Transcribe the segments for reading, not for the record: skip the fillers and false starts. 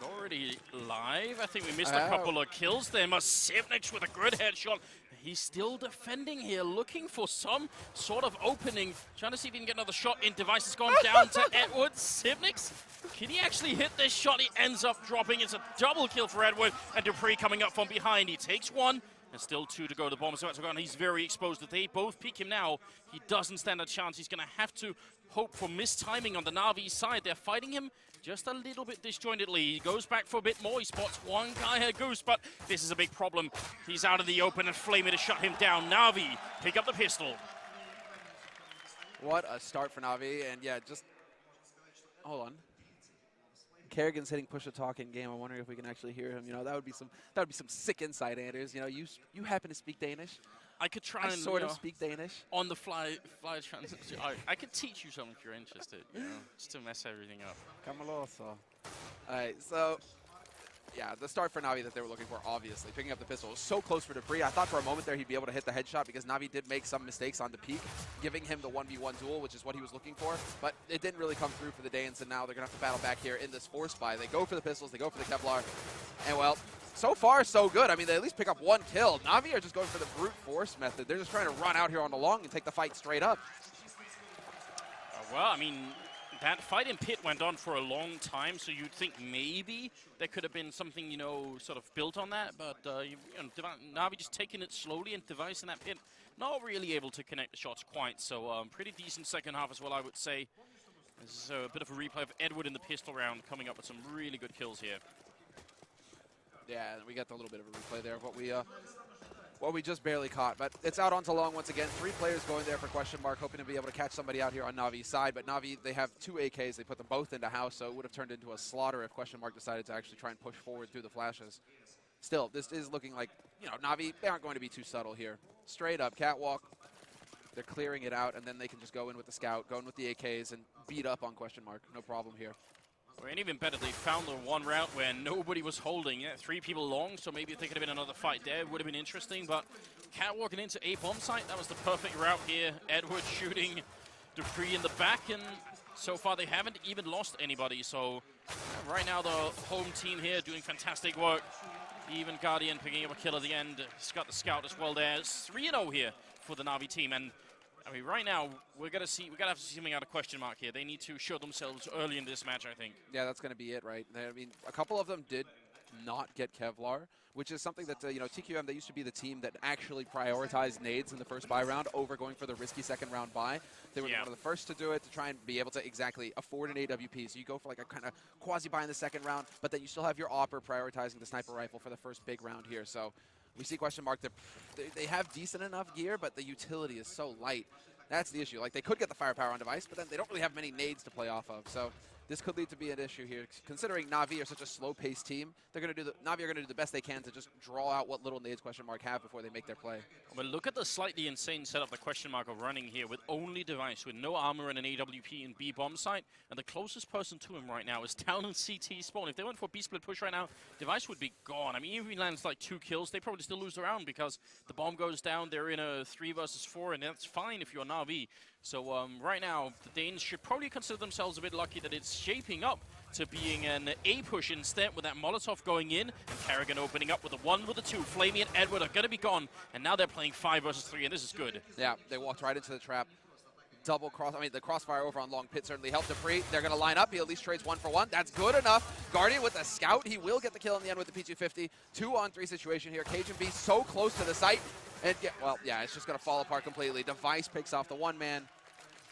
Already live. I think we missed a couple of kills there. Masivnic with a good headshot. He's still defending here, looking for some sort of opening. Trying to see if he can get another shot in. Device has gone down to Edward. Sivnic, can he actually hit this shot? He ends up dropping. It's a double kill for Edward. And Dupree coming up from behind. He takes one. There's still two to go. The bomb is about to go on. He's very exposed. If they both peek him now, he doesn't stand a chance. He's going to have to hope for mistiming on the Na'Vi side. They're fighting him just a little bit disjointedly. He goes back for a bit more. He spots one guy here, Goose, but this is a big problem. He's out of the open and Flamey to shut him down. Na'Vi pick up the pistol. What a start for Na'Vi, and yeah, just hold on. Kerrigan's hitting push to talk in game. I'm wondering if we can actually hear him. You know, that would be some sick insight, Anders. You know, you happen to speak Danish. I could try and sort of speak Danish. On the fly translation. I could teach you something if you're interested, you know, just to mess everything up. All right, so yeah, the start for Na'Vi that they were looking for, obviously. Picking up the pistol was so close for Dupree. I thought for a moment there he'd be able to hit the headshot because Na'Vi did make some mistakes on the peak, giving him the 1v1 duel, which is what he was looking for. But it didn't really come through for the Danes, and now they're going to have to battle back here in this force buy. They go for the pistols, they go for the Kevlar, and well, so far so good. I mean, they at least pick up one kill. Na'Vi are just going for the brute force method. They're just trying to run out here on the long and take the fight straight up. Well, I mean, that fight in pit went on for a long time, so you'd think maybe there could have been something, you know, sort of built on that. But Na'Vi just taking it slowly, and Device in that pit not really able to connect the shots quite. So pretty decent second half as well, I would say. This is a bit of a replay of Edward in the pistol round, coming up with some really good kills here. Yeah, we got a little bit of a replay there of what we just barely caught. But it's out onto long once again. 3 players going there for Questionmark, hoping to be able to catch somebody out here on Na'Vi's side. But Na'Vi, they have 2 AKs. They put them both into house, so it would have turned into a slaughter if Questionmark decided to actually try and push forward through the flashes. Still, this is looking like, you know, Na'Vi, they aren't going to be too subtle here. Straight up, catwalk. They're clearing it out, and then they can just go in with the scout, go in with the AKs, and beat up on Questionmark. No problem here. And even better, they found the one route where nobody was holding. Yeah, 3 people long, so maybe if there could have been another fight there, it would have been interesting. But catwalking into a bomb site, that was the perfect route here. Edward shooting Dupree in the back, and so far they haven't even lost anybody. So right now the home team here doing fantastic work. Even Guardian picking up a kill at the end. He's got the scout as well there. It's 3-0 here for the Na'Vi team. And I mean, right now, we gotta have to see something out of Questionmark here. They need to show themselves early in this match, I think. Yeah, that's going to be it, right? I mean, a couple of them did not get Kevlar, which is something that, you know, TQM, they used to be the team that actually prioritized nades in the first buy round over going for the risky second round buy. They were one of the first to do it, to try and be able to exactly afford an AWP. So you go for like a kind of quasi-buy in the second round, but then you still have your AWPer prioritizing the sniper rifle for the first big round here. So we see Questionmark, they have decent enough gear, but the utility is so light. That's the issue. Like, they could get the firepower on Device, but then they don't really have many nades to play off of. So this could lead to be an issue here. Considering Na'Vi are such a slow-paced team, they're going to do Na'Vi are going to do the best they can to just draw out what little nades Questionmark have before they make their play. But look at the slightly insane setup that Questionmark are running here with only Device, with no armor and an AWP and B bomb site. And the closest person to him right now is down in CT spawn. If they went for a B split push right now, Device would be gone. I mean, even if he lands like 2 kills, they probably still lose the round because the bomb goes down. They're in a 3 versus 4, and that's fine if you're Na'Vi. So right now, the Danes should probably consider themselves a bit lucky that it's shaping up to being an A push instead, with that Molotov going in and Kerrigan opening up with a 1 with a 2. Flamey and Edward are going to be gone, and now they're playing 5 versus 3, and this is good. Yeah, they walked right into the trap. Double cross, I mean, the crossfire over on long pit certainly helped Dupree. They're going to line up. He at least trades 1 for 1. That's good enough. Guardian with the scout. He will get the kill in the end with the P250. 2-on-3 situation here. Cajun B so close to the site. And well, yeah, it's just going to fall apart completely. Device picks off the 1 man.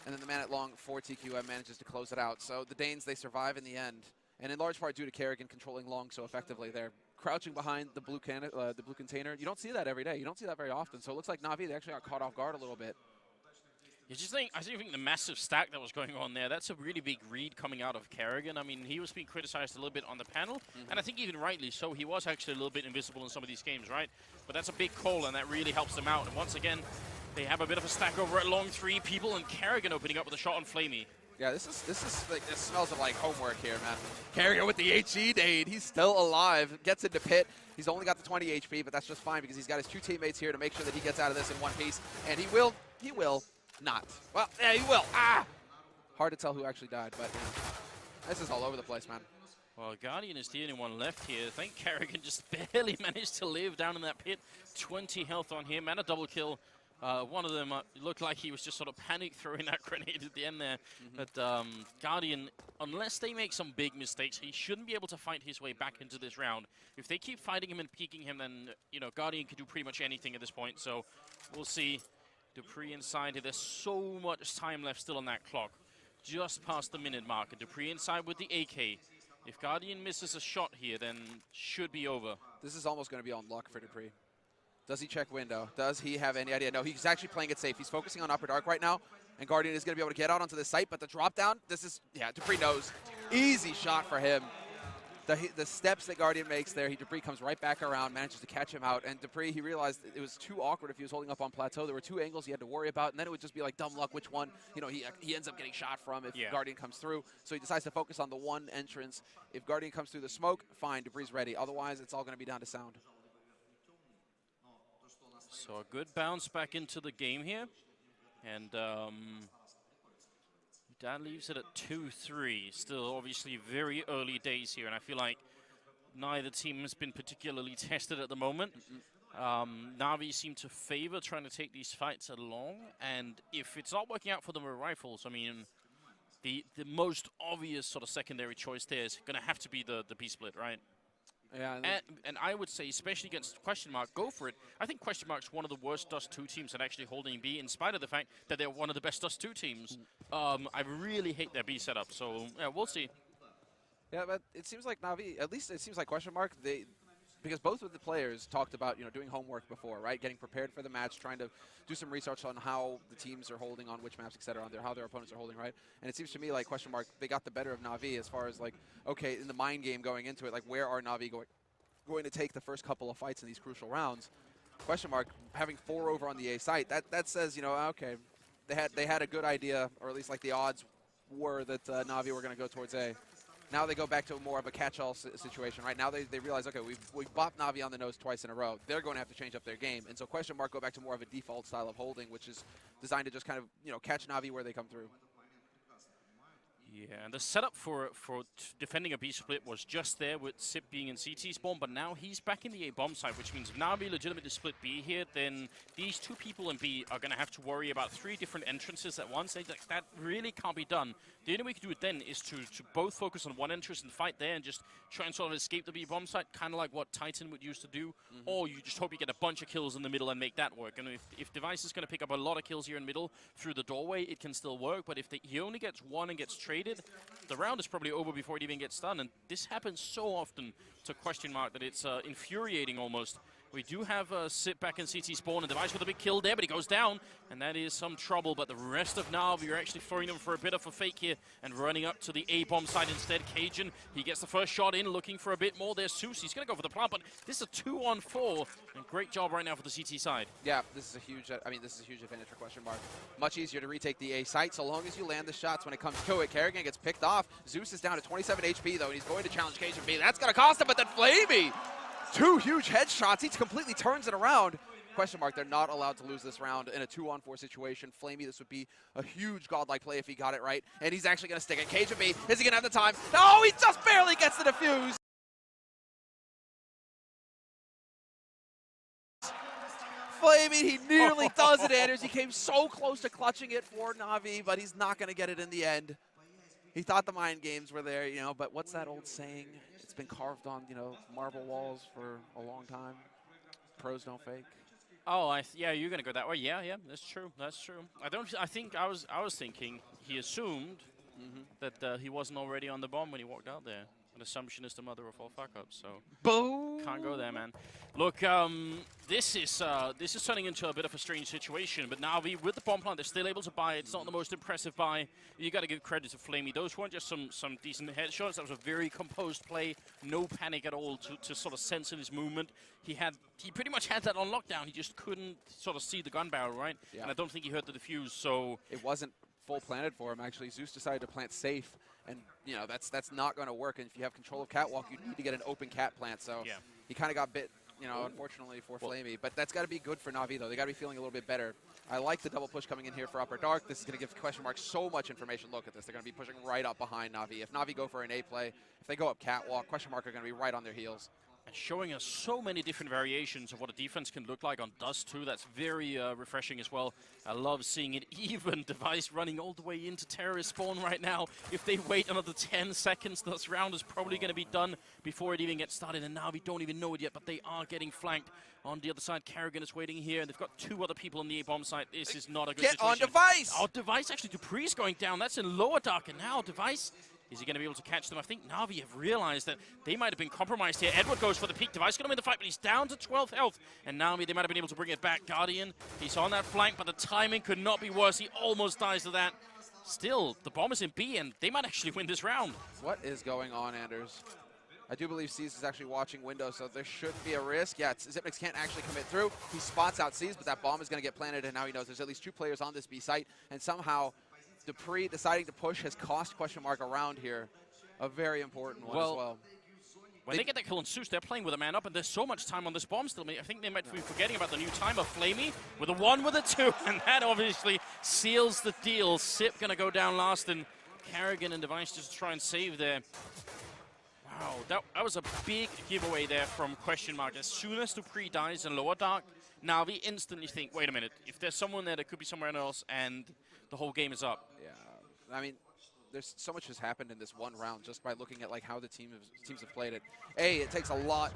And then the man at long for TQM manages to close it out. So the Danes, they survive in the end. And in large part due to Kerrigan controlling long so effectively. They're crouching behind the blue container. You don't see that every day. You don't see that very often. So it looks like Na'Vi, they actually got caught off guard a little bit. I think the massive stack that was going on there, that's a really big read coming out of Kerrigan. I mean, he was being criticized a little bit on the panel, and I think even rightly so. He was actually a little bit invisible in some of these games, right? But that's a big call, and that really helps them out. And once again, they have a bit of a stack over at long 3 people, and Kerrigan opening up with a shot on Flamey. Yeah, this smells of like homework here, man. Kerrigan with the HE nade. He's still alive. Gets into pit. He's only got the 20 HP, but that's just fine because he's got his 2 teammates here to make sure that he gets out of this in one piece. And he will not. Well, yeah, he will. Ah! Hard to tell who actually died, but you know, this is all over the place, man. Well, Guardian is the only one left here. I think Kerrigan just barely managed to live down in that pit. 20 health on him and a double kill. One of them looked like he was just sort of panic throwing that grenade at the end there. But Guardian, unless they make some big mistakes, he shouldn't be able to fight his way back into this round. If they keep fighting him and peeking him, then, you know, Guardian can do pretty much anything at this point. So we'll see. Dupree inside here. There's so much time left still on that clock. Just past the minute mark. And Dupree inside with the AK. If Guardian misses a shot here, then should be over. This is almost going to be on luck for Dupree. Does he check window? Does he have any idea? No, he's actually playing it safe. He's focusing on Upper Dark right now, and Guardian is going to be able to get out onto the site, but the drop down, this is, yeah, Dupree knows. Easy shot for him. The steps that Guardian makes there, Dupree comes right back around, manages to catch him out, and Dupree, he realized it was too awkward if he was holding up on plateau. There were two angles he had to worry about, and then it would just be like dumb luck which one, you know, he ends up getting shot from if Guardian comes through. So he decides to focus on the one entrance. If Guardian comes through the smoke, fine, Dupree's ready. Otherwise, it's all going to be down to sound. So a good bounce back into the game here. And that leaves it at 2-3. Still, obviously, very early days here. And I feel like neither team has been particularly tested at the moment. Na'Vi seem to favor trying to take these fights along. And if it's not working out for them with rifles, I mean, the most obvious sort of secondary choice there is going to have to be the B-split, right? Yeah, and I would say, especially against Questionmark, go for it. I think Questionmark's one of the worst Dust 2 teams at actually holding B, in spite of the fact that they're one of the best Dust 2 teams. I really hate their B setup, so yeah, we'll see. Yeah, but it seems like Na'Vi, at least it seems like Questionmark, because both of the players talked about, you know, doing homework before, right? Getting prepared for the match, trying to do some research on how the teams are holding on which maps, et cetera, on how their opponents are holding, right? And it seems to me like Questionmark, they got the better of Na'Vi as far as like, okay, in the mind game going into it, like where are Na'Vi going to take the first couple of fights in these crucial rounds? Questionmark having 4 over on the A site, that says, you know, okay, they had a good idea, or at least like the odds were that Na'Vi were going to go towards A. Now they go back to more of a catch-all situation, right? Now they realize, okay, we've bopped Na'Vi on the nose twice in a row. They're going to have to change up their game. And so Questionmark go back to more of a default style of holding, which is designed to just kind of, you know, catch Na'Vi where they come through. Yeah, and the setup for defending a B split was just there with Sip being in CT spawn, but now he's back in the A bomb side, which means if Na'Vi legitimately split B here, then these two people in B are going to have to worry about 3 different entrances at once. That really can't be done. The only way you can do it then is to both focus on one entrance and fight there and just try and sort of escape the B bomb site, kind of like what Titan would used to do, or you just hope you get a bunch of kills in the middle and make that work. And if Device is going to pick up a lot of kills here in middle through the doorway, it can still work, but if he only gets 1 and gets traded, the round is probably over before it even gets done, and this happens so often to Questionmark that it's infuriating almost. We do have Sip back in CT spawn, and Device with a big kill there, but he goes down, and that is some trouble. But the rest of Na'Vi are actually throwing them for a bit of a fake here and running up to the A-bomb side instead. Cajun, he gets the first shot in, looking for a bit more. There's Seuss, he's going to go for the plant, but this is a 2-on-4, and great job right now for the CT side. Yeah, this is a huge, this is a huge advantage for Questionmark. Much easier to retake the A site so long as you land the shots when it comes to it. Kerrigan gets picked off. Zeus is down to 27 HP, though, and he's going to challenge Cajun B. That's going to cost him, but then Flamey! 2 huge headshots. He completely turns it around. Questionmark, they're not allowed to lose this round in a 2-on-4 situation. Flamey, this would be a huge godlike play if he got it right. And he's actually going to stick it. Cajun B, is he going to have the time? No, he just barely gets the defuse. Flamey, he nearly does it, Anders. He came so close to clutching it for Na'Vi, but he's not going to get it in the end. He thought the mind games were there, you know, but what's that old saying? It's been carved on, you know, marble walls for a long time. Pros don't fake. Oh, yeah, you're gonna go that way. Yeah, that's true. That's true. I think I was thinking he assumed that he wasn't already on the bomb when he walked out there. An assumption is the mother of all fuck-ups, so boom. Can't go there, man. Look, this is turning into a bit of a strange situation, but Na'Vi with the bomb plant, they're still able to buy. It's not the most impressive buy. You got to give credit to Flamey. Those weren't just some decent headshots. That was a very composed play, no panic at all to sort of sense in his movement. He pretty much had that on lockdown. He just couldn't sort of see the gun barrel, right? Yeah. And I don't think he heard the defuse, so it wasn't full planted for him. Actually, Zeus decided to plant safe. And, you know, that's not going to work. And if you have control of Catwalk, you need to get an open cat plant. So he kind of got bit you know, unfortunately for Flamey. But that's got to be good for Na'Vi, though. They got to be feeling a little bit better. I like the double push coming in here for Upper Dark. This is going to give Questionmark so much information. Look at this. They're going to be pushing right up behind Na'Vi. If Na'Vi go for an A play, if they go up catwalk, Questionmark are going to be right on their heels. And showing us so many different variations of what a defense can look like on Dust too. That's very refreshing as well. I love seeing it. Even Device running all the way into terrorist spawn right now. If they wait another 10 seconds, this round is probably going to be done before it even gets started. And now we don't even know it yet, but they are getting flanked. On the other side, Kerrigan is waiting here, and they've got 2 other people on the A-bomb site. This is not a good situation. Get on Device! Oh, Device, actually, Dupree's going down. That's in lower dark, and now Device, is he going to be able to catch them? I think Na'Vi have realized that they might have been compromised here. Edward goes for the peak. Device going to win the fight, but he's down to 12 health. And Na'Vi, they might have been able to bring it back. Guardian, he's on that flank, but the timing could not be worse. He almost dies to that. Still, the bomb is in B, and they might actually win this round. What is going on, Anders? I do believe C's is actually watching window, so there shouldn't be a risk. Yeah, Xyp9x can't actually commit through. He spots out C's, but that bomb is going to get planted, and now he knows there's at least 2 players on this B site. And somehow, Dupree deciding to push has cost Questionmark around here. A very important one as well. When they get that kill on Zeus, they're playing with a man up, and there's so much time on this bomb still. I think they might be forgetting about the new timer. Flamey with a 1 with a 2, and that obviously seals the deal. Xyp going to go down last, and Kerrigan and Device just try and save there. Wow, that was a big giveaway there from Questionmark. As soon as Dupree dies in lower dark, now we instantly think, wait a minute, if there's someone there, that could be somewhere else, and the whole game is up. Yeah, I mean, there's so much has happened in this one round just by looking at like how the teams have played it. It takes a lot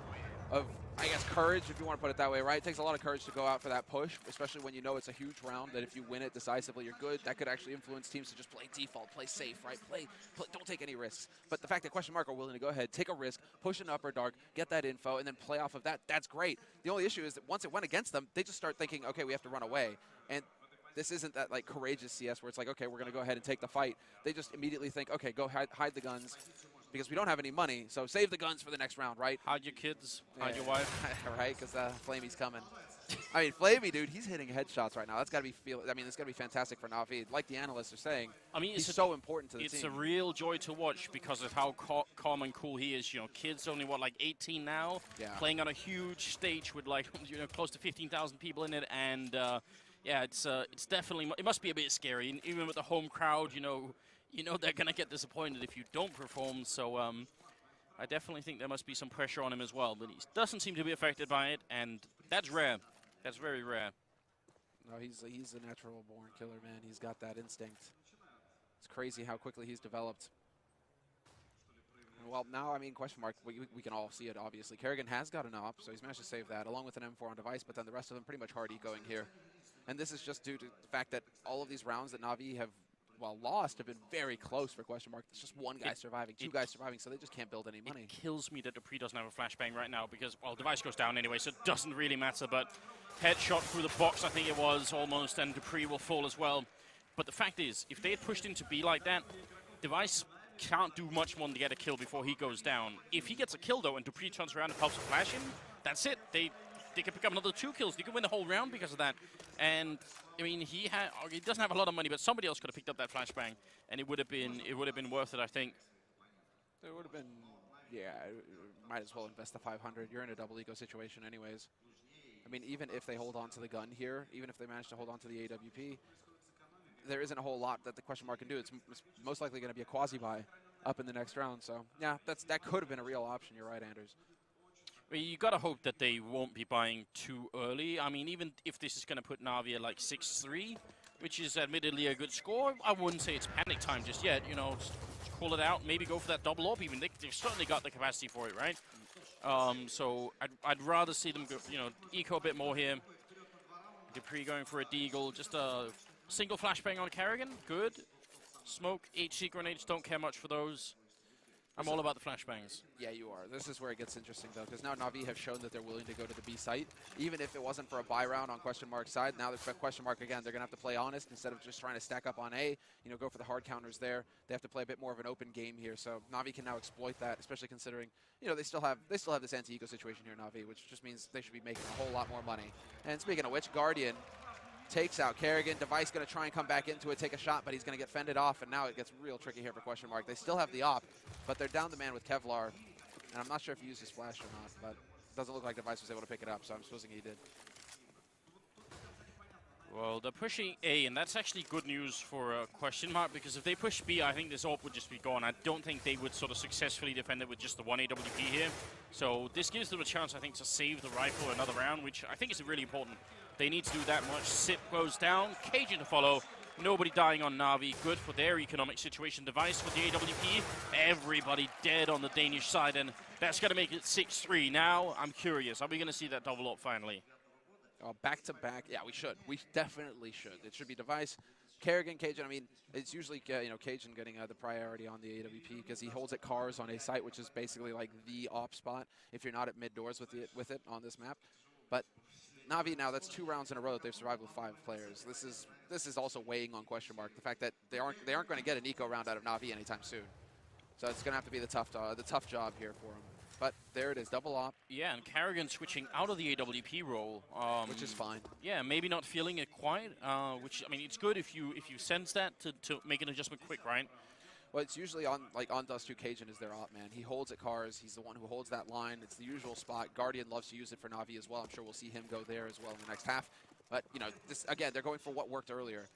of, I guess, courage, if you want to put it that way, right? It takes a lot of courage to go out for that push, especially when you know it's a huge round, that if you win it decisively, you're good. That could actually influence teams to just play default, play safe, right? Play, don't take any risks. But the fact that Questionmark are willing to go ahead, take a risk, push an Upper Dark, get that info, and then play off of that, that's great. The only issue is that once it went against them, they just start thinking, okay, we have to run away. And this isn't that like courageous CS where it's like, okay, we're going to go ahead and take the fight. They just immediately think, okay, go hide the guns because we don't have any money, so save the guns for the next round, right? Hide your kids, hide your wife. Right, because Flamey's coming. I mean, Flamey, dude, he's hitting headshots right now. That's got to be it's got to be fantastic for Na'Vi. Like the analysts are saying, I mean, he's so important to the team. It's a real joy to watch because of how calm and cool he is. You know, kid's only, what, like 18 now? Yeah. Playing on a huge stage with, like, you know, close to 15,000 people in it, and yeah, it's definitely, it must be a bit scary. And even with the home crowd, you know they're going to get disappointed if you don't perform. So I definitely think there must be some pressure on him as well. But he doesn't seem to be affected by it, and that's rare. That's very rare. No, he's a natural-born killer, man. He's got that instinct. It's crazy how quickly he's developed. Well, now, I mean, Questionmark, we can all see it, obviously. Kerrigan has got an op, so he's managed to save that, along with an M4 on Device, but then the rest of them pretty much hard ecoing here. And this is just due to the fact that all of these rounds that Na'Vi have, well, lost have been very close for Questionmark. It's just one guy surviving, 2 guys surviving, so they just can't build any money. It kills me that Dupree doesn't have a flashbang right now because, well, Device goes down anyway, so it doesn't really matter. But headshot through the box, I think it was, almost, and Dupree will fall as well. But the fact is, if they had pushed into B like that, Device can't do much more than to get a kill before he goes down. If he gets a kill, though, and Dupree turns around and pops a flash in, that's it. They can pick up another 2 kills. They can win the whole round because of that. And I mean, he doesn't have a lot of money, but somebody else could have picked up that flashbang, and it would have been worth it, I think. It would have been, yeah. Might as well invest the 500. You're in a double eco situation, anyways. I mean, even if they hold on to the gun here, even if they manage to hold on to the AWP, there isn't a whole lot that the Questionmark can do. It's most likely going to be a quasi-buy up in the next round. So yeah, that could have been a real option. You're right, Anders. Well, you gotta hope that they won't be buying too early. I mean, even if this is gonna put Na'Vi at like 6-3, which is admittedly a good score, I wouldn't say it's panic time just yet. You know, just call it out. Maybe go for that double up. Even they've certainly got the capacity for it, right? So I'd rather see them go, eco a bit more here. Dupree going for a deagle, just a single flashbang on Kerrigan. Good. Smoke, HC grenades. Don't care much for those. I'm all about the flashbangs. Yeah, you are. This is where it gets interesting, though, because now Na'Vi have shown that they're willing to go to the B site. Even if it wasn't for a buy round on Questionmark's side, now there's Questionmark again. They're going to have to play honest instead of just trying to stack up on A, go for the hard counters there. They have to play a bit more of an open game here. So Na'Vi can now exploit that, especially considering, they still have this anti-eco situation here, Na'Vi, which just means they should be making a whole lot more money. And speaking of which, Guardian takes out Kerrigan. Device going to try and come back into it, take a shot, but he's going to get fended off, and now it gets real tricky here for Questionmark. They still have the op, but they're down the man with Kevlar, and I'm not sure if he uses flash or not, but Doesn't look like Device was able to pick it up, so I'm supposing he did. Well, they're pushing A, and that's actually good news for Questionmark, because if they push B, I think this AWP would just be gone. I don't think they would sort of successfully defend it with just the one AWP here. So this gives them a chance, I think, to save the rifle another round, which I think is really important. They need to do that much. Sip goes down, Cajun to follow. Nobody dying on Na'Vi. Good for their economic situation. Device with the AWP. Everybody dead on the Danish side, and that's going to make it 6-3. Now, I'm curious. Are we going to see that double up finally? Back-to-back, yeah, we should. We definitely should. It should be Device, Kerrigan, Cajun. I mean, it's usually Cajun getting the priority on the AWP because he holds at cars on A site, which is basically like the op spot if you're not at mid doors with it on this map. But Na'Vi now, that's 2 rounds in a row that they've survived with 5 players. This is also weighing on Questionmark. The fact that they aren't going to get an eco round out of Na'Vi anytime soon. So it's going to have to be the tough job here for him. But there it is, double op. Yeah, and Kerrigan switching out of the AWP role, which is fine. Yeah, maybe not feeling it quite. Which, I mean, it's good if you sense that to make an adjustment quick, right? Well, it's usually on Dust 2, Cajun is their op man. He holds at cars. He's the one who holds that line. It's the usual spot. Guardian loves to use it for Na'Vi as well. I'm sure we'll see him go there as well in the next half. But this again, they're going for what worked earlier.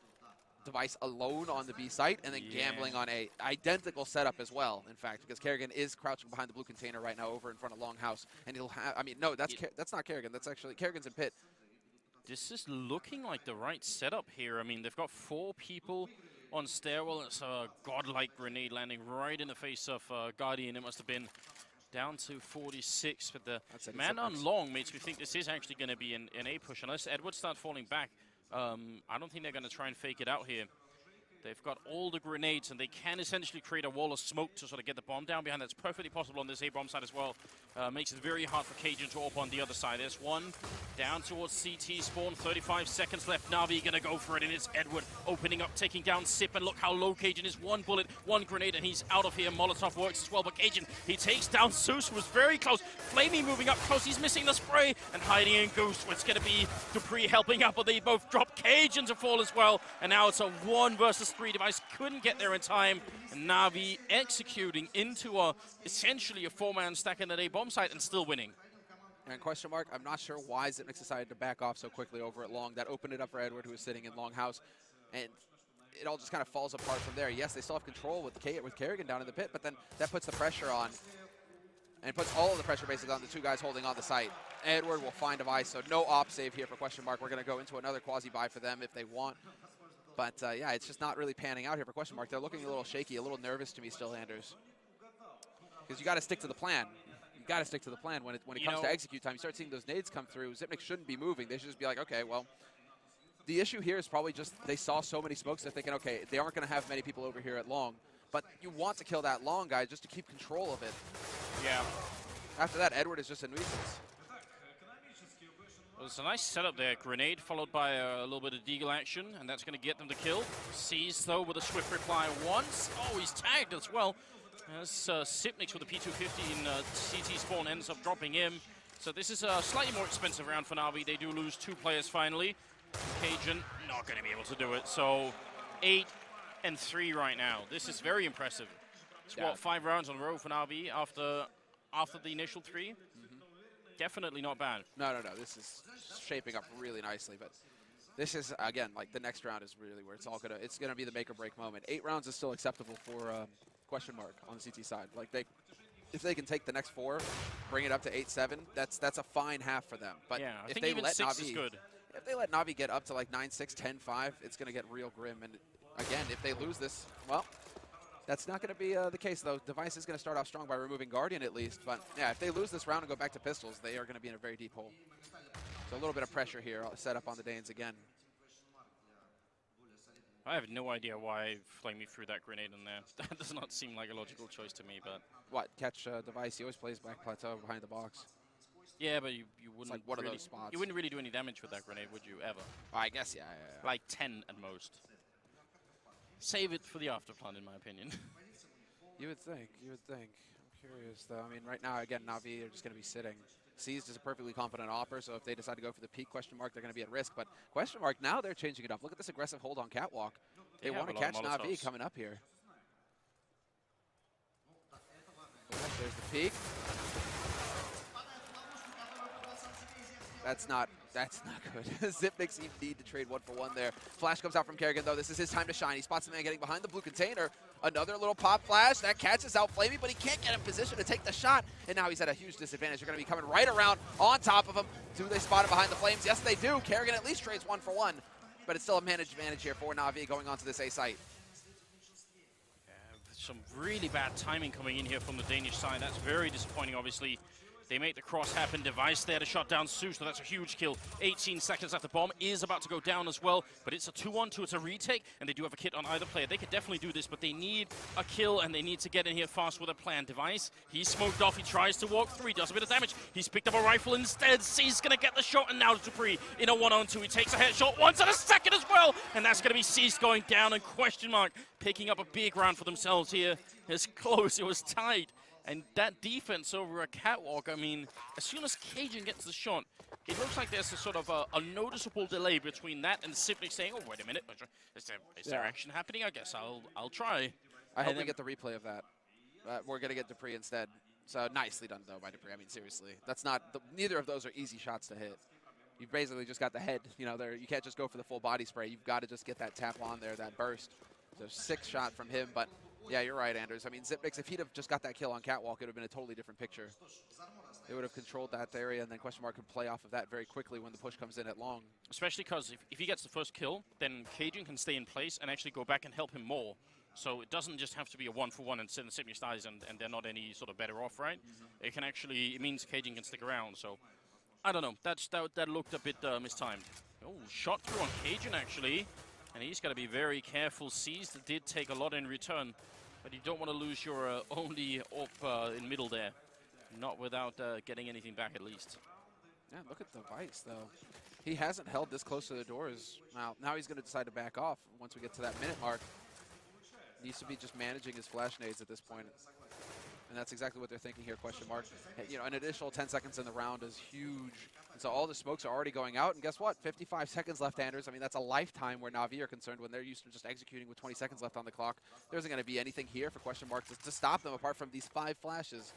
Device alone on the B site, and then gambling on a identical setup as well, in fact, because Kerrigan is crouching behind the blue container right now over in front of Longhouse, and he'll have, I mean, no, that's not Kerrigan, that's actually, Kerrigan's in pit. This is looking like the right setup here. I mean, they've got 4 people on stairwell. It's a godlike grenade landing right in the face of Guardian. It must have been down to 46, but the man on long makes me think this is actually going to be an A push, unless Edwards starts falling back. I don't think they're going to try and fake it out here. They've got all the grenades, and they can essentially create a wall of smoke to sort of get the bomb down behind. That's perfectly possible on this A-bomb side as well. Makes it very hard for Cajun to open on the other side. There's one down towards CT spawn. 35 seconds left. Na'Vi going to go for it, and it's Edward opening up, taking down Sip, and look how low Cajun is. 1 bullet, 1 grenade, and he's out of here. Molotov works as well, but Cajun, he takes down Zeus, who was very close. Flamey moving up close. He's missing the spray, and hiding in Goose. It's going to be Dupree helping out, but they both drop. Cajun to fall as well, and now it's a 1 versus 3. Device couldn't get there in time, and Na'Vi executing into essentially a 4-man stack in that A-bomb site and still winning. And Questionmark, I'm not sure why Zipnix decided to back off so quickly over at Long. That opened it up for Edward, who was sitting in Longhouse, and it all just kind of falls apart from there. Yes, they still have control with Kerrigan down in the pit, but then that puts the pressure on, and puts all of the pressure basically on the 2 guys holding on the site. Edward will find Device, so no op save here for Questionmark. We're going to go into another quasi-buy for them if they want. But, yeah, it's just not really panning out here for Questionmark. They're looking a little shaky, a little nervous to me still, Anders. Because you got to stick to the plan. You got to stick to the plan when it comes to execute time. You start seeing those nades come through. Zipnix shouldn't be moving. They should just be like, okay, well, the issue here is probably just they saw so many smokes. They're thinking, okay, they aren't going to have many people over here at Long. But you want to kill that Long guy just to keep control of it. Yeah. After that, Edward is just a nuisance. Well, it's a nice setup there. Grenade followed by a little bit of deagle action, and that's going to get them to kill. Sees, though, with a swift reply once. Oh, he's tagged as well. As Sipnix with a P250 in CT spawn ends up dropping him. So this is a slightly more expensive round for Na'Vi. They do lose 2 players finally. Cajun not going to be able to do it. So 8-3 right now. This is very impressive. It's what, 5 rounds in a row for Na'Vi after the initial 3? Definitely not bad. No. This is shaping up really nicely, but this is, again, like the next round is really where it's gonna be the make or break moment. 8 rounds is still acceptable for Questionmark on the CT side. Like if they can take the next 4, bring it up to 8-7, that's a fine half for them. But yeah, I if think they even let 6 Na'Vi, is good. If they let Na'Vi get up to like 9-6, 10-5, it's gonna get real grim. And again, if they lose this, well, that's not going to be the case, though. Device is going to start off strong by removing Guardian, at least. But, yeah, if they lose this round and go back to pistols, they are going to be in a very deep hole. So a little bit of pressure here set up on the Danes again. I have no idea why Flamey threw that grenade in there. That does not seem like a logical choice to me, but... What, catch Device? He always plays back plateau behind the box. Yeah, but you wouldn't like one of those spots. You wouldn't really do any damage with that grenade, would you, ever? I guess, yeah. Like 10 at most. Save it for the afterplan, in my opinion. You would think. I'm curious, though. I mean, right now, again, Na'Vi are just going to be sitting. Seized is a perfectly competent opper, so if they decide to go for the peak Questionmark, they're going to be at risk. But Questionmark, now they're changing it up. Look at this aggressive hold on Catwalk. They want to catch Na'Vi coming up here. There's the peak. That's not good. Zipnix even need to trade 1-for-1 there. Flash comes out from Kerrigan, though. This is his time to shine. He spots the man getting behind the blue container. Another little pop flash. That catches out Flamey, but he can't get in position to take the shot. And now he's at a huge disadvantage. They're going to be coming right around on top of him. Do they spot him behind the flames? Yes, they do. Kerrigan at least trades 1-for-1. But it's still a managed advantage here for Na'Vi going on to this A site. Some really bad timing coming in here from the Danish side. That's very disappointing, obviously. They make the cross happen. Device there to shut down Su, so that's a huge kill. 18 seconds left. The bomb is about to go down as well, but it's a 2-on-2. It's a retake, and they do have a kit on either player. They could definitely do this, but they need a kill, and they need to get in here fast with a plan. Device, he's smoked off. He tries to walk through. He does a bit of damage. He's picked up a rifle instead. C's going to get the shot, and now Dupree in a 1-on-2. He takes a headshot once and a second as well, and that's going to be C's going down, and Questionmark picking up a big round for themselves here. It's close. It was tight. And that defense over a catwalk, I mean, as soon as Cajun gets the shot, it looks like there's a sort of a noticeable delay between that and Sipnik saying, oh, wait a minute, is there action happening? I guess I'll try. I hope we get the replay of that. We're going to get Dupree instead. So nicely done, though, by Dupree. I mean, seriously. That's not, neither of those are easy shots to hit. You've basically just got the head. You know, you can't just go for the full body spray. You've got to just get that tap on there, that burst. So 6 shot from him, but yeah, you're right, Anders. I mean, Zipnix, if he'd have just got that kill on Catwalk, it would have been a totally different picture. They would have controlled that area, and then Questionmark could play off of that very quickly when the push comes in at long. Especially because if he gets the first kill, then Cajun can stay in place and actually go back and help him more. So it doesn't just have to be a 1-for-1 and Zipnix dies and they're not any sort of better off, right? It can actually, it means Cajun can stick around. So I don't know, that looked a bit mistimed. Oh, shot through on Cajun actually. And he's got to be very careful. Seized did take a lot in return, but you don't want to lose your only op in middle there. Not without getting anything back at least. Yeah, look at Device, though. He hasn't held this close to the doors. Now he's going to decide to back off once we get to that minute mark. Needs to be just managing his flash nades at this point. And that's exactly what they're thinking here, Questionmark. You know, an additional 10 seconds in the round is huge. And so all the smokes are already going out. And guess what? 55 seconds left, Anders. I mean, that's a lifetime where Na'Vi are concerned when they're used to just executing with 20 seconds left on the clock. There isn't going to be anything here for Questionmark to stop them apart from these 5 flashes.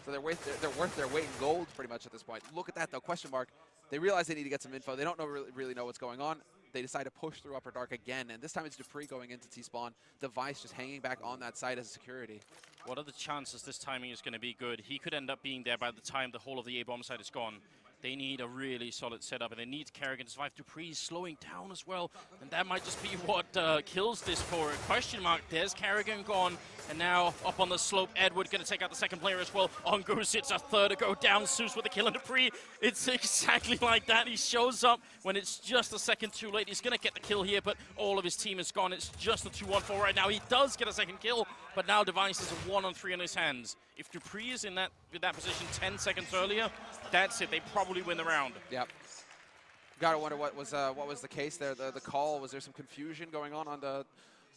So they're worth their weight in gold pretty much at this point. Look at that, though. Questionmark, they realize they need to get some info. They don't really know what's going on. They decide to push through Upper Dark again, and this time it's Dupree going into T-spawn. Device just hanging back on that side as security. What are the chances this timing is going to be good? He could end up being there by the time the whole of the A-bomb side is gone. They need a really solid setup, and they need Kerrigan to survive. Dupree is slowing down as well, and that might just be what kills this for Questionmark. There's Kerrigan gone, and now up on the slope, Edward going to take out the second player as well. On Goose, it's a third to go down. Zeus with the kill on Dupree. It's exactly like that. He shows up when it's just a second too late. He's going to get the kill here, but all of his team is gone. It's just a 2-1-4 right now. He does get a second kill, but now Device is a 1-on-3 in his hands. If Dupree is in that position 10 seconds earlier, that's it. They probably win the round. Yep. Gotta wonder what was the case there. The call, was there some confusion going on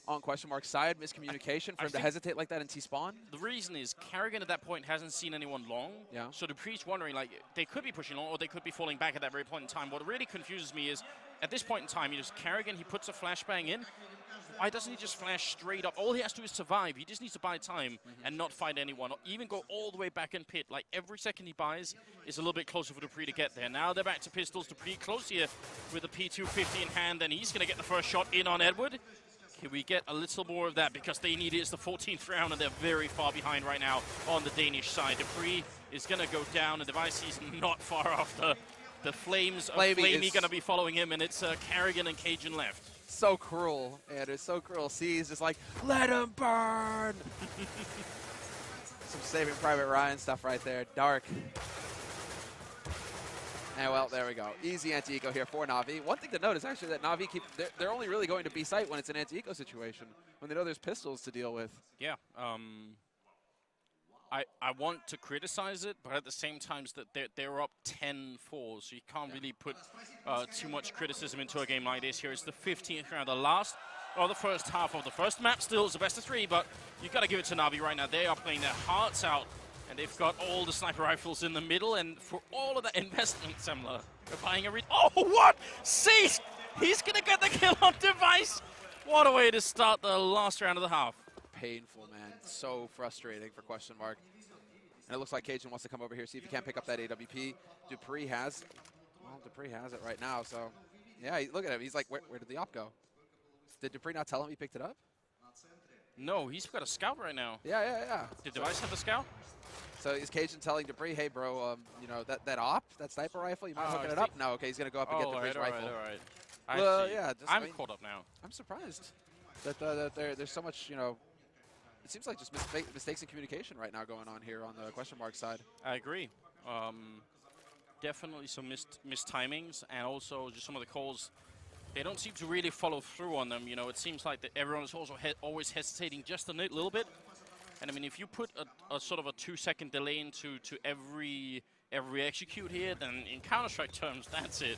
Questionmark's side, miscommunication for him to hesitate like that in T-spawn? The reason is Kerrigan at that point hasn't seen anyone long. Yeah. So Dupree's wondering, like, they could be pushing long or they could be falling back at that very point in time. What really confuses me is at this point in time, Kerrigan, he puts a flashbang in. Why doesn't he just flash straight up? All he has to do is survive. He just needs to buy time and not find anyone, or even go all the way back in pit. Like, every second he buys is a little bit closer for Dupree to get there. Now they're back to pistols. Dupree close here with the P250 in hand, and he's going to get the first shot in on Edward. Can we get a little more of that? Because they need it. It's the 14th round, and they're very far behind right now on the Danish side. Dupree is going to go down, and Device, he's not far off the flames of Flamey going to be following him, and it's Kerrigan and Cajun left. So cruel, and it's so cruel. C's just like, let him burn! Some Saving Private Ryan stuff right there. Dark. And well, there we go. Easy anti-eco here for Na'Vi. One thing to note is actually that Na'Vi they're only really going to B site when it's an anti-eco situation, when they know there's pistols to deal with. Yeah. I want to criticize it, but at the same time, they're up 10-4, so you can't really put too much criticism into a game like this. Here it's the 15th round, the first half of the first map. Still is the best of 3, but you've got to give it to Na'Vi right now. They are playing their hearts out, and they've got all the sniper rifles in the middle, and for all of that investment, Semler, they're buying a oh, what? Cease! He's going to get the kill on Device! What a way to start the last round of the half. Painful, man. So frustrating for Questionmark. And it looks like Cajun wants to come over here, see if he can't pick up that AWP. Dupree has Well, Dupree has it right now, so yeah, look at him. He's like, where did the op go? Did Dupree not tell him he picked it up? No, he's got a scout right now. Yeah. Did Device have a scout? So is Cajun telling Dupree, hey, bro, you know, that op, that sniper rifle, you mind hooking it up? No, okay, he's going to go up and get Dupree's rifle. All right. Well, yeah. I'm caught up now. I'm surprised that there's so much, you know, it seems like just mistakes in communication right now going on here on the Questionmark side. I agree. Definitely some missed timings, and also just some of the calls. They don't seem to really follow through on them. You know, it seems like that everyone is also always hesitating just a little bit. And I mean, if you put a sort of a 2-second delay into every execute here, then in Counter-Strike terms, that's it.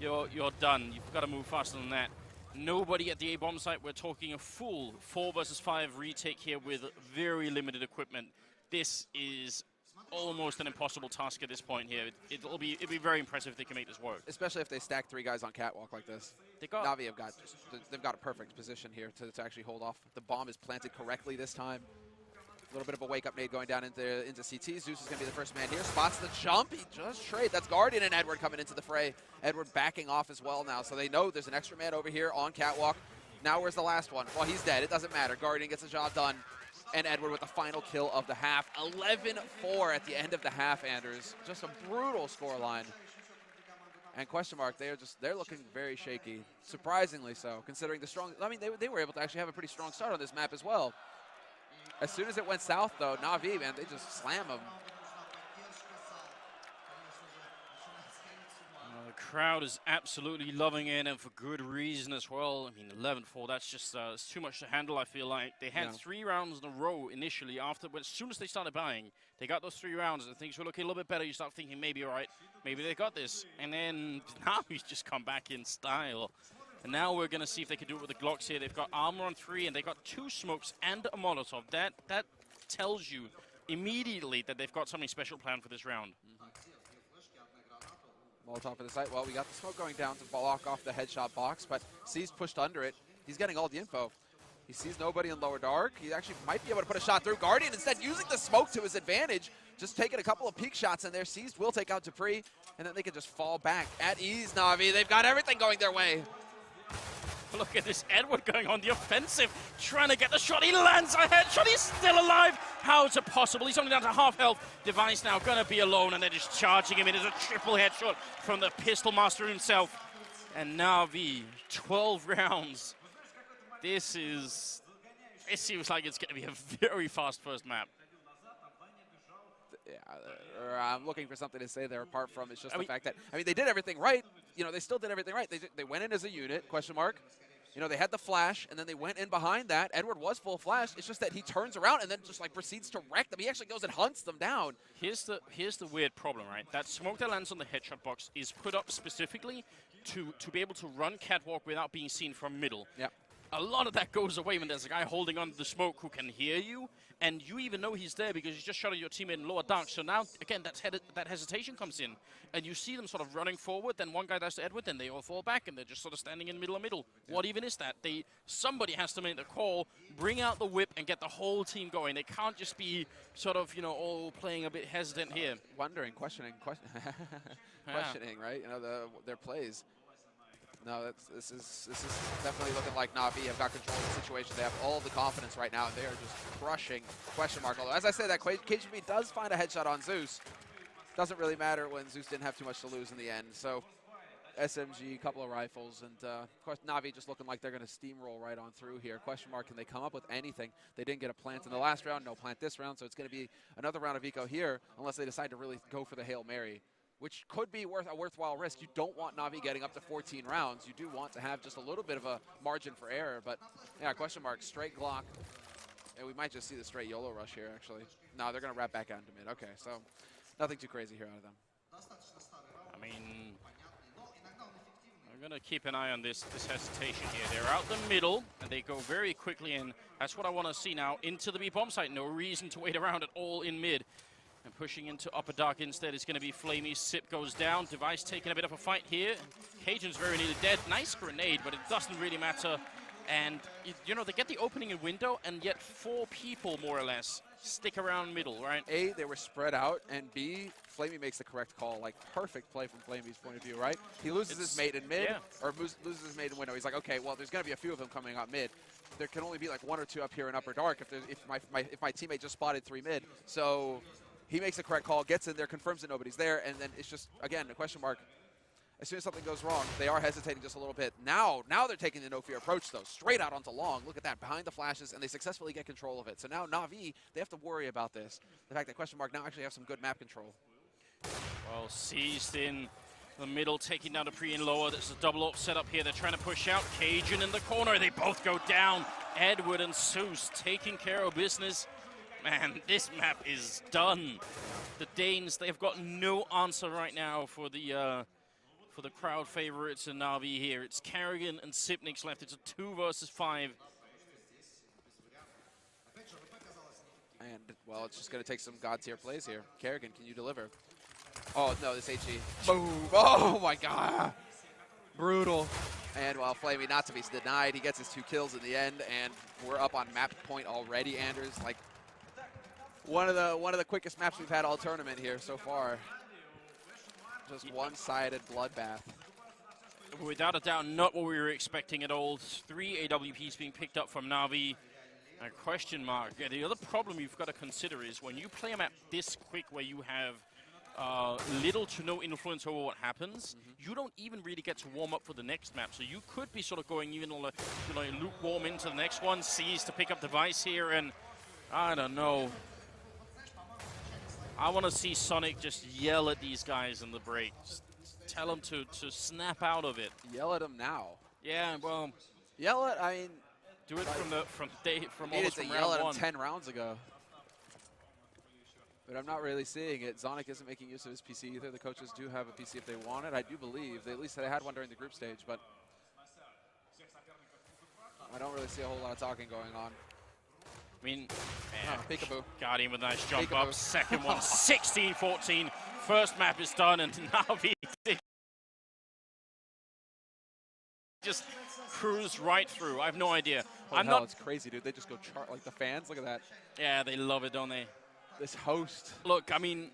You're done. You've got to move faster than that. Nobody at the A-bomb site. We're talking a full 4 versus 5 retake here with very limited equipment. This is almost an impossible task at this point here. It'll be very impressive if they can make this work. Especially if they stack 3 guys on catwalk like this. Na'Vi they've got a perfect position here to actually hold off. The bomb is planted correctly this time. A little bit of a wake-up nade going down into CT. Zeus is going to be the first man here. Spots the jump. He just trade. That's Guardian and Edward coming into the fray. Edward backing off as well now, so they know there's an extra man over here on catwalk. Now where's the last one? Well, he's dead. It doesn't matter. Guardian gets the job done. And Edward with the final kill of the half. 11-4 at the end of the half, Anders. Just a brutal scoreline. And Questionmark, they're looking very shaky. Surprisingly so, considering the strong. I mean, they were able to actually have a pretty strong start on this map as well. As soon as it went south, though, Na'Vi, man, they just slam them. The crowd is absolutely loving it, and for good reason as well. I mean, 11-4, that's just it's too much to handle, I feel like. They had 3 rounds in a row initially. As soon as they started buying, they got those 3 rounds, and things were looking a little bit better. You start thinking, maybe, all right, maybe they got this. And then Na'Vi's just come back in style. And now we're going to see if they can do it with the Glocks here. They've got armor on 3, and they got 2 smokes and a Molotov. That tells you immediately that they've got something special planned for this round. Molotov for the site. Well, we got the smoke going down to block off the headshot box, but C's pushed under it. He's getting all the info. He sees nobody in lower dark. He actually might be able to put a shot through. Guardian instead using the smoke to his advantage. Just taking a couple of peek shots in there. Seized will take out Dupree, and then they can just fall back at ease, Na'Vi. They've got everything going their way. Look at this Edward going on the offensive, trying to get the shot. He lands a headshot. He's still alive. How is it possible? He's only down to half health. Device now going to be alone, and they're just charging him in as a triple headshot from the pistol master himself. And Na'Vi, 12 rounds. It seems like it's going to be a very fast first map. Yeah, I'm looking for something to say there apart from it's just the fact that, I mean, they did everything right. You know, they still did everything right. They went in as a unit, Questionmark. You know, they had the flash, and then they went in behind that. Edward was full flash. It's just that he turns around and then just, like, proceeds to wreck them. He actually goes and hunts them down. Here's the weird problem, right? That smoke that lands on the headshot box is put up specifically to be able to run catwalk without being seen from middle. Yeah. A lot of that goes away when there's a guy holding on to the smoke who can hear you, and you even know he's there because you just shot at your teammate in lower dark. So now, again, that hesitation comes in, and you see them sort of running forward, then one guy does to Edward, then they all fall back, and they're just sort of standing in the middle of middle. Yeah. What even is that? Somebody has to make the call, bring out the whip, and get the whole team going. They can't just be sort of, you know, all playing a bit hesitant here. Wondering, questioning, right? You know, their plays. No, this is definitely looking like Na'Vi have got control of the situation. They have all the confidence right now, and they are just crushing Questionmark. Although, as I said, that KGB does find a headshot on Zeus. Doesn't really matter when Zeus didn't have too much to lose in the end. So, SMG, a couple of rifles, and of course, Na'Vi just looking like they're going to steamroll right on through here. Questionmark, can they come up with anything? They didn't get a plant in the last round, no plant this round, so it's going to be another round of eco here, unless they decide to really go for the Hail Mary, which could be a worthwhile risk. You don't want Na'Vi getting up to 14 rounds. You do want to have just a little bit of a margin for error. But, yeah, Questionmark, straight Glock. And we might just see the straight YOLO rush here, actually. No, they're going to wrap back out into mid. Okay, so nothing too crazy here out of them. I mean, I'm going to keep an eye on this hesitation here. They're out the middle, and they go very quickly in. That's what I want to see now. Into the B-bomb site. No reason to wait around at all in mid. And pushing into upper dark instead is going to be Flamey. Sip goes down. Device taking a bit of a fight here. Cajun's very nearly dead. Nice grenade, but it doesn't really matter. And, you know, they get the opening and window, and yet 4 people, more or less, stick around middle, right? A, they were spread out, and B, Flamey makes the correct call. Like, perfect play from Flamey's point of view, right? He loses his mate in mid, or loses his mate in window. He's like, okay, well, there's going to be a few of them coming up mid. There can only be like 1 or 2 up here in upper dark if my teammate just spotted 3 mid. So he makes the correct call, gets in there, confirms that nobody's there, and then it's just, again, a question mark. As soon as something goes wrong, they are hesitating just a little bit. Now they're taking the no-fear approach, though. Straight out onto long. Look at that, behind the flashes, and they successfully get control of it. So now Na'Vi, they have to worry about this. The fact that Questionmark now actually have some good map control. Well, seized in the middle, taking down the pre and lower. There's a double up setup here. They're trying to push out. Cajun in the corner. They both go down. Edward and Seuss taking care of business. Man, this map is done. The Danes, they've got no answer right now for the crowd favorites in Na'Vi here. It's Kerrigan and Sipnix left. It's a 2 versus 5. And, well, it's just going to take some God-tier plays here. Kerrigan, can you deliver? Oh, no, this HE. Boom. Oh, my God. Brutal. And, well, Flamey not to be denied. He gets his 2 kills in the end, and we're up on map point already, Anders. Like, one of the quickest maps we've had all tournament here so far. Just one-sided bloodbath. Without a doubt, not what we were expecting at all. 3 AWPs being picked up from Na'Vi. A question mark. Yeah, the other problem you've got to consider is when you play a map this quick where you have little to no influence over what happens, you don't even really get to warm up for the next map. So you could be sort of going even on a lukewarm into the next one, sees to pick up device here, and I don't know. I want to see Sonic just yell at these guys in the break. Just tell them to snap out of it. Yell at them now. Yeah, well, yell at, I mean, do it from almost round yell at 1. him 10 rounds ago. But I'm not really seeing it. Zonic isn't making use of his PC either. The coaches do have a PC if they want it. I do believe. At least they had one during the group stage, but I don't really see a whole lot of talking going on. I mean, peekaboo. Got him with a nice jump Peekaboo. up. Second one, 16-14. First map is done, and Na'Vi just cruise right through. I have no idea. It's crazy, dude. They just go like the fans. Look at that. Yeah, they love it, don't they? This host. Look, I mean,